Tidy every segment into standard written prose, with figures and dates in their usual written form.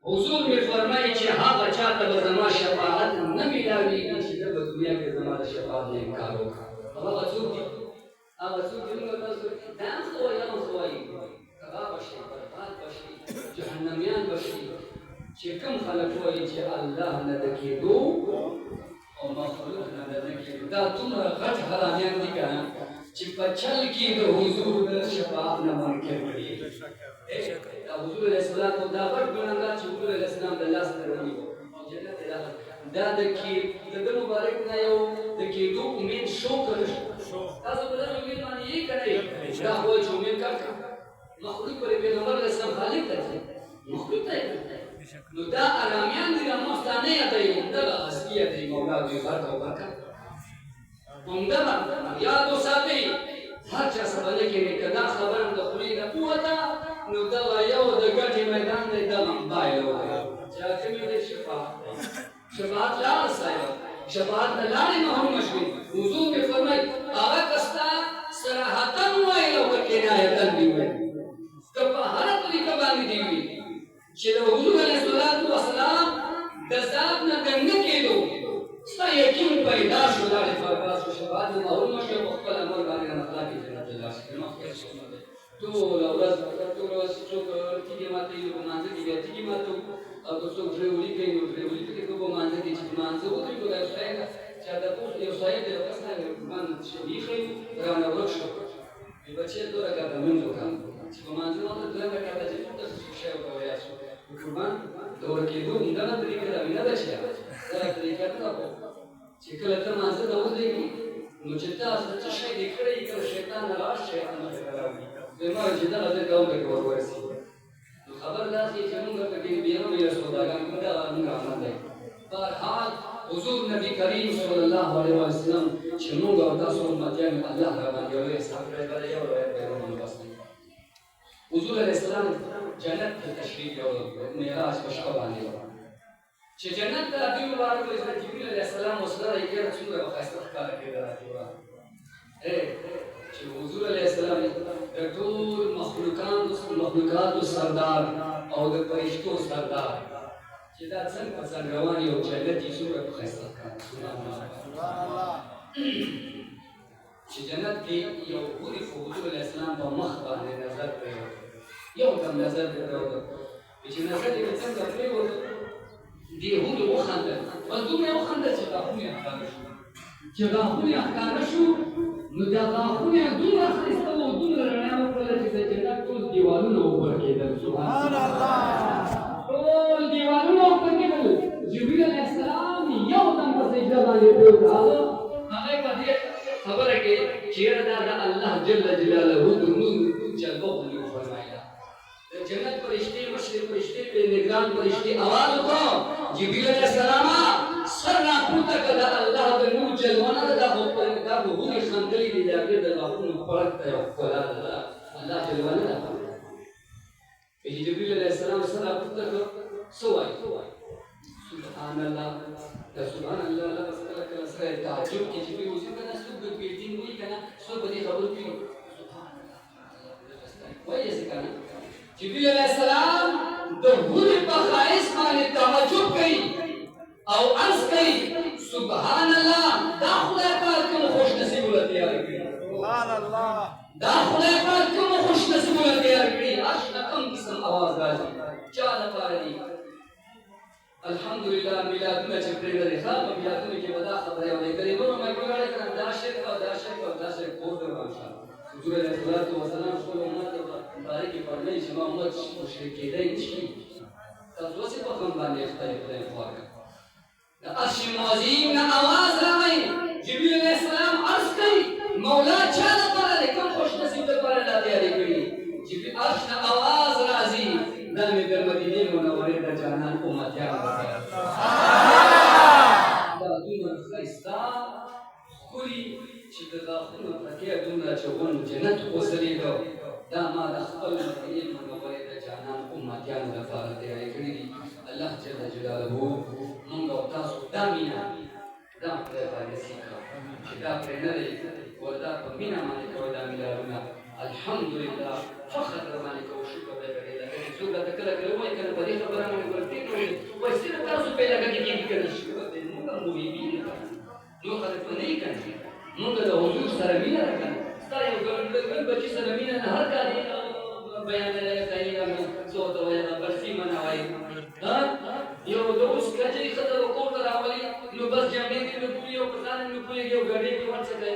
حضور می فرمایي چې هغه چاته به زما شفاعت نه میلاویږي چې ده په دنیا کې زما د شفاعت نه انکار وکړي. هغه څوک دي؟ هغه څوک دي موږ تاسو دا هم ښه وایي هغه ښه وایي تباه به شي برباد به شي جهنمیان به شي چې کوم خلک وایي چې الله نه د کېدو او مخلوق نه د نه کېدو دا دومره غټ حرامیان دي که نه چې په چل کې د حضور د شفاعت نه منکر کړي. حضور علیه السلام دا غټ ګناهګار چې حضور علیه السلام د لاس نه ونیو جنت یې راغلی دا د ده مبارک نه یو د کېدو امید شو که نه شو؟ تاسو په دغه امید باندې یې که نه یې؟ دا خو وایي چې امید کم کړه مخلوق پر پیغمبر علیه السلام خالق ته ځي مخلوق ته یې نو دا ارامیان دي دا مخ ته نه یادوي همدغه اصلي یادوي مولا دوی غرق او برکت همدغه یاد وساتئ هر چا سره نه کېږي که دا خبره د خولې نه ووته نو دغه یو د ګټې میدان دی دغه بایلو دی چې کوم یو دی شفاعت لاړه سایه شفاعت نه لاړې محرومه شوې. حضور مې فرمایي هغه کس ته صراحتاً وویل او که کنایتاً دې وویل که په هره طریقه باندې دې وي چې د حضور علیه السلام د ذات نه د نه کېدو ستا یقین پیدا شو لاړې برباد شو شفاعت نه محرومه شوې په خپل عمل باندې نه اخلاقي جنت ته لاړ شي مخکې ټوله ورځ څوک تیږې ماتوي په لمانځه کې بیا تیږې ماتوو او که څوک ډریولي کوي نو ډریولي پکې کوو په لمانځه کې چې لمانځه ودرېږو دا یو سړی ده چې یو سړی د یو کس نه قربان ایښی رانه ورک شو وایي بچی 2 رکعته لمونځ وکړه چې په لمانځه ماته 2 رکعته چې ټول داسې شی ورته ویل شو قربان د ورکېدو همدغه طریقه ده نه ده چې دغه طریقه نه ده چې کله ته لمانځه ته ودرېږي نو چې تاسو څه شی دې کړی کله شیطان راشي شیطان مخې ته راوړي ما چې دغه ځای ته هم پکې ورورسي نو خبر داسې چې موږ پکې بیرو یا سوداګان کوم دغه موږ عمل دی. بهرحال حضور نبي کریم صلی الله علیه وسلم چې موږ او تاسو امتیان الله را باندې یو حساب کړی بله یو روایت بیرون بس حضور علیه السلام جنت ته تشریف یوړل معراج په شپه باندې چې جنت ته دوی ولاړ کړل چې جبریل علیه السلام وسله یې څومره ښایسته ښکاره کېده راته چې حضور علیه السلام د ټول مخلوقاتو سردار او د فرشتو سردار چې دا څنګه په څنګ روان یو جنت یې څومره په ښایسته ښکاره چې جنت کې یو ګوري خو حضور علیه السلام په مخ باندې نظر پرېوت یو دم نظر پرېوت چې نظر یې څنګه پرېوت د یهودو وخندل بس دومره یې وخندل چې غاښونه یې ښکاره شو نو دا غاښونه یې دومره ښایسته وو دومره رڼا وکړله چې د جنت ټول دیوالونه وبرکېدل سبحان الله ټول دیوالونه وبرکېدل جبریل علیه السلام یو دم په سجده باندې پرېوت هغه په دې خبره کې چیرې دا د الله جل جلاله د نور جلوه باندې وفرمایله د جنت فرشتې مشرې فرشتې نگران فرشتې اواز وکړو جبریل علیه السلام سر راپورته کړه د الله د نور جلوه نه ده دا غوږونه خندلي دي د هغې د غاښونو خوړک ته یو ښکلا ده الله جلوه نه ده چې جبریل علیه السلام سر راپورته کړه څه وایي سبحان الله دا سبحان الله لفظ کله کله سره تعجب کې چې دوی اوسي که نه څوک د بېلټین وایي که نه څوک په دې خبرو کې سبحان الله وایي یې که نه جبریل علیه السلام د هورې په ښایست باندې تعجب کوي او عرض کوي سبحان الله دا خدای پاک کوم خوش نصیبونه تیار کړي سبحان الله دا خدای پاک کوم خوش نصیبونه تیار کړي اشنا کوم قسم اواز راځي چا لپاره دي الحمدلله میلادونه چې پرې لري ښه په میلادونو کې به دا خبره یو دی ګریبونو مې ویل کړم دا شرک او دا شرک او دا شرک پوه دی ماشاءالله حضور علیه السلام خپل امت ته باره کې فرمایي چې ما امت مشرک کېدی نه شي تاسو اوسې په کوم باندې خدای خوار کړه د عرش معظیم نه اواز راغی جبریل علیه السلام عرض کوي مولا چا لپاره دی کوم خوش نصیب لپاره دا تیارې کړي جبریل عرش نه اواز راځي دا مې د مدینې منورې د جانان امتیان لپاره دا دومره ښایسته ښکلي چې د غاښونو پکې دومره چې غون جنت وځلېده دا ما د خپل مدینې منورې د جانان امتیانو لپاره تیارې کړي دي الله جل جلاله موږ او تاسو دا مینه دا خدای باندې سیکه چې دا پرې نه دی وردا په مینه باندې کوي دا میلادونه الحمدلله فخر باندې کوو شکر دی پرې لکه څوک راته کله کله وایي که نه په دې خبره باندې ورتېږي تاسو په لګه کې کې کړی شو موږ هم ویبي نه نو خلک په نه کوي موږ د حضور سره مینه راکړو ستا یو ګل بچی سره مینه نه هر کار بیان کوي څو ته وایي برسي منوي یو د اوس کچې خدای وکړ راولي نو بس جامې دې نو پوری او پسان نو پوری یو غړي کې ورڅ کوي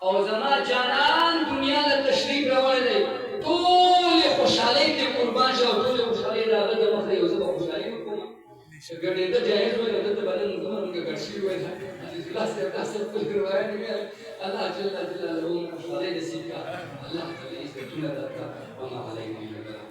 او زما جانان دنیا له تشریف راوړی ټول خوشحالۍ کې قربان شو ټول خوشحالۍ راغله د مخه یو ځل خوشحالۍ وکړه ګډې ته جایز وي د بدن زمونږ ګډشي وي خلاص ته تاسو په روایت کې الله جل جلاله خوشحالۍ نصیب کا الله تعالی دې ټول درکا وما علینا